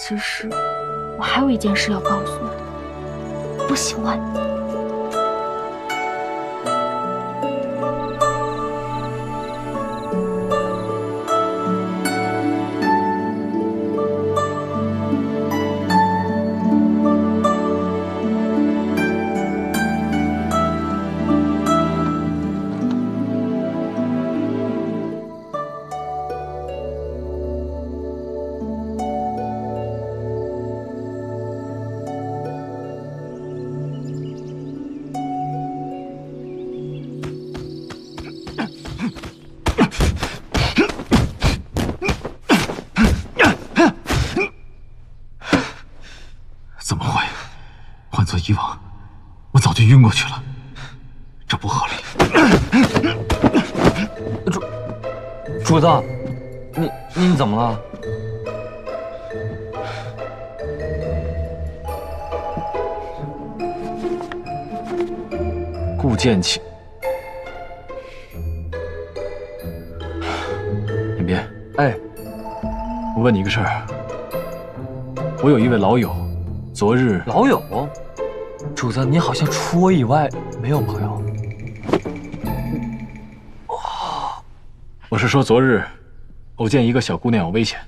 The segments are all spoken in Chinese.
其实我还有一件事要告诉你，我喜欢你。怎么会？换做以往，我早就晕过去了，这不合理。主子，你怎么了？顾剑气，延边，哎，我问你个事儿，我有一位老友，昨日老友，主子，你好像除我以外没有朋友。我是说昨日偶见一个小姑娘有危险，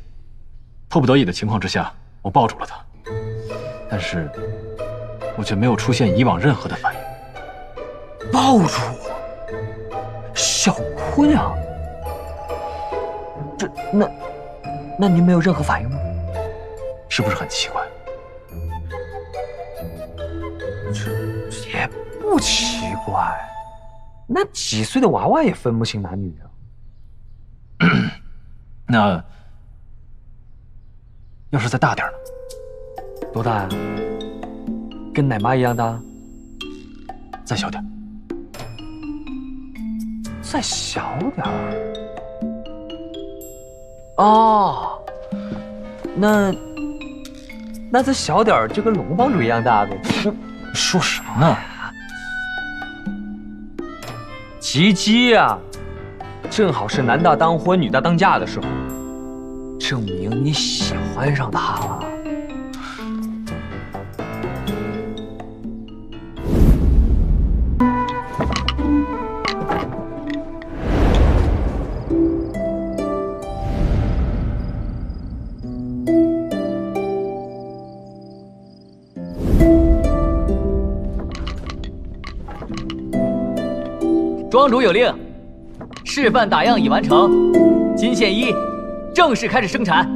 迫不得已的情况之下，我抱住了她，但是我却没有出现以往任何的反应。抱住我，小姑娘，那您没有任何反应吗？是不是很奇怪？这也不奇怪，那几岁的娃娃也分不清男女啊。那要是再大点呢？多大呀？跟奶妈一样大？再小点？再小点儿？哦，那再小点儿就跟龙帮主一样大呗。说什么呢？吉吉呀，正好是男大当婚，女大当嫁的时候，证明你喜欢上他了。庄主有令，示范打样已完成，金线衣正式开始生产。